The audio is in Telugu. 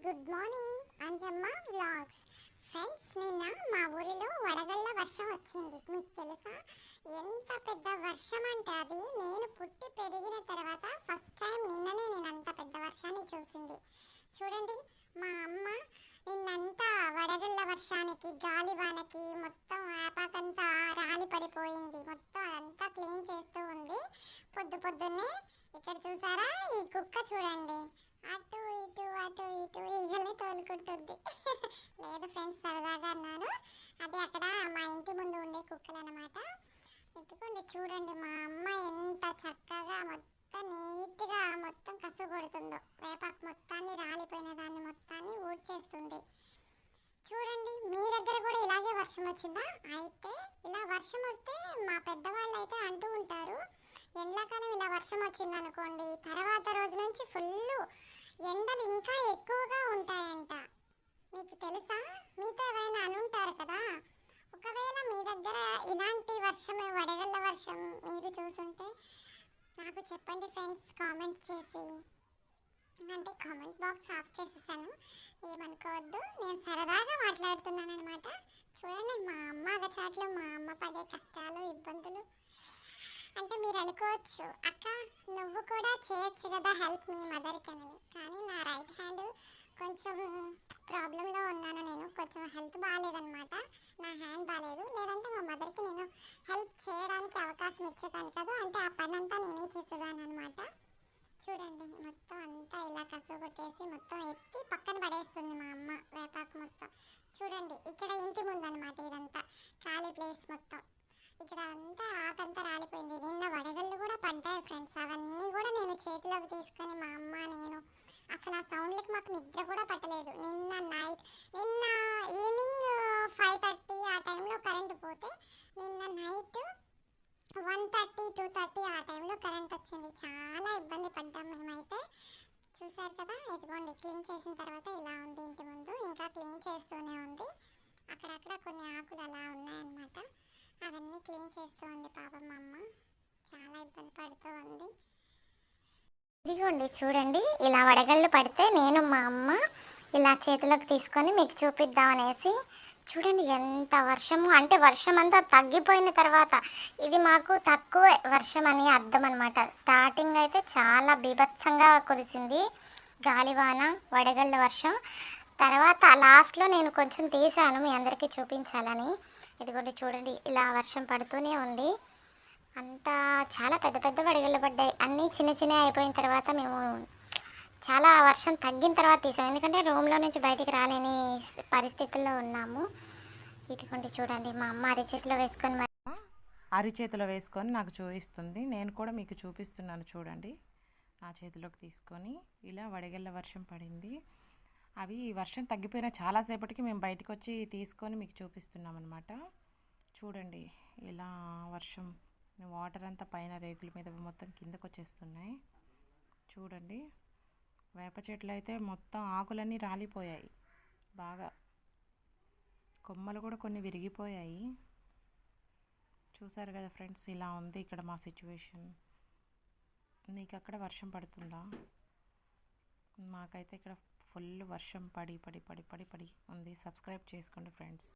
Good morning Anjamma vlogs. Friends, నిన్న మా ఊరిలో వడగళ్ళ వర్షం వచ్చింది. మీకు తెలుసా ఎంత పెద్ద వర్షం అంటే అది నేను పుట్టి పెరిగిన తర్వాత ఫస్ట్ టైం నిన్ననే నేను అంత పెద్ద వర్షాన్ని చూసింది. చూడండి, మా అమ్మ నిన్నంతా వడగళ్ళ వర్షానికి గాలివానకి మొత్తం ఆపాకంతా రాలి పడిపోయింది. మొత్తం అదంతా క్లీన్ చేస్తూ ఉంది. పొద్దున్నే ఇక్కడ చూసారా, ఈ కుక్క చూడండి అటు ఇటు ఈగల్ని తోలుకుంటుంది. లేదు ఫ్రెండ్స్, సరదాగా అన్నాను. అది అక్కడ మా ఇంటి ముందు ఉండే కుక్కలు అనమాట. ఎత్తుకోండి, చూడండి మా అమ్మ ఎంత చక్కగా మొత్తం నీట్గా మొత్తం కసు కొడుతుందో. వేపాకు మొత్తాన్ని రాలిపోయిన దాన్ని మొత్తాన్ని ఊడ్చేస్తుంది. చూడండి, మీ దగ్గర కూడా ఇలాగే వర్షం వచ్చిందా? అయితే ఇలా వర్షం వస్తే మా పెద్దవాళ్ళు అయితే అంటూ ఉంటారు, ఎండాకాలం ఇలా వర్షం వచ్చిందనుకోండి తర్వాత రోజు నుంచి ఫుల్ ఎండలు ఇంకా ఎక్కువగా ఉంటాయంట. మీకు తెలుసా? మీతో ఎవరైనా అనుంటారు కదా. ఒకవేళ మీ దగ్గర ఇలాంటి వర్షం, వడగళ్ళ వర్షం మీరు చూసుంటే నాకు చెప్పండి ఫ్రెండ్స్, కామెంట్ చేసి. అంటే కామెంట్ బాక్స్ ఆఫ్ చేసేసాను, ఏమనుకోవద్దు. నేను సరదాగా మాట్లాడుతున్నాను అనమాట. చూడండి, మా అమ్మ అగచాట్లు, మా అమ్మ పడే కష్టాలు, ఇబ్బందులు. అంటే మీరు అనుకోవచ్చు, అక్క నువ్వు కూడా చేయొచ్చు కదా హెల్ప్ మీ మదర్కి అని. కానీ నా రైట్ హ్యాండ్ కొంచెం ప్రాబ్లంలో ఉన్నాను. నేను కొంచెం హెల్త్ బాగాలేదనమాట. నా హ్యాండ్ బాగాలేదు. లేదంటే మా మదర్కి నేను హెల్ప్ చేయడానికి అవకాశం ఇచ్చేదాన్ని కదా. అంటే ఆ పని అంతా నేనే చేసేదాన్ని అనమాట. చూడండి, మొత్తం అంతా ఇలా కసు కొట్టేసి మొత్తం ఎత్తి పక్కన పడేస్తుంది మా అమ్మ వేపాకు మొత్తం. చూడండి, ఇక్కడ ఇంటి ముందు అనమాట ఇదంతా ఖాళీ ప్లేస్ మొత్తం. ఇక్కడ అంతా ఆకంతా రాలిపోయింది. నిన్న వడగళ్ళు కూడా పడ్డాయి ఫ్రెండ్స్. అవన్నీ కూడా నేను చేతిలోకి తీసుకొని మా అమ్మ నేను అసలు ఆ సౌండ్లకి మాకు నిద్ర కూడా పట్టలేదు. నిన్న ఈవినింగ్ 5:30 ఆ టైంలో కరెంట్ పోతే నిన్న నైట్ 1:30, 2:30 ఆ టైంలో కరెంట్ వచ్చింది. చాలా ఇబ్బంది పడ్డాం మేమైతే. చూసారు కదా, ఇదిగోండి క్లీన్ చేసిన తర్వాత ఇలా ఉంది ఇంటి ముందు. ఇంకా క్లీన్ చేస్తూనే ఉంది. అక్కడక్కడ కొన్ని ఆకులు అలా ఉన్నాయన్నమాట. అవన్నీ క్లీన్ చేస్తూ ఉంది పాపం మా అమ్మ. చాలా ఇబ్బంది పడుతూ ఉంది. ఇదిగోండి చూడండి, ఇలా వడగళ్ళు పడితే నేను మా అమ్మ ఇలా చేతిలోకి తీసుకొని మీకు చూపిద్దామనేసి. చూడండి ఎంత వర్షము, అంటే వర్షం అంతా తగ్గిపోయిన తర్వాత ఇది మాకు తక్కువ వర్షం అని అర్థం అనమాట. స్టార్టింగ్ అయితే చాలా బీభత్సంగా కురిసింది గాలివాన, వడగళ్ళ వర్షం. తర్వాత లాస్ట్లో నేను కొంచెం తీసాను మీ అందరికీ చూపించాలని. ఇదిగోండి చూడండి, ఇలా వర్షం పడుతూనే ఉంది. అంతా చాలా పెద్ద పెద్ద వడగళ్ళు పడ్డాయి. అన్నీ చిన్న చిన్న అయిపోయిన తర్వాత మేము చాలా వర్షం తగ్గిన తర్వాత తీసాం, ఎందుకంటే రూమ్లో నుంచి బయటికి రాలేని పరిస్థితుల్లో ఉన్నాము. ఇదిగోండి చూడండి, మా అమ్మ అరిచేతిలో వేసుకొని నాకు చూపిస్తుంది. నేను కూడా మీకు చూపిస్తున్నాను చూడండి. నా చేతిలోకి తీసుకొని ఇలా వడగళ్ళ వర్షం పడింది. అవి వర్షం తగ్గిపోయిన చాలాసేపటికి మేము బయటకు వచ్చి తీసుకొని మీకు చూపిస్తున్నాం అనమాట. చూడండి, ఇలా వర్షం వాటర్ అంతా పైన రేకుల మీద మొత్తం కిందకు వచ్చేస్తున్నాయి. చూడండి, వేప చెట్లు అయితే మొత్తం ఆకులన్నీ రాలిపోయాయి. బాగా కొమ్మలు కూడా కొన్ని విరిగిపోయాయి. చూసారు కదా ఫ్రెండ్స్, ఇలా ఉంది ఇక్కడ మా సిచ్యువేషన్. మీకు అక్కడ వర్షం పడుతుందా? మాకైతే ఇక్కడ ఫుల్ వర్షం పడి ఉంది. సబ్స్క్రైబ్ చేసుకోండి ఫ్రెండ్స్.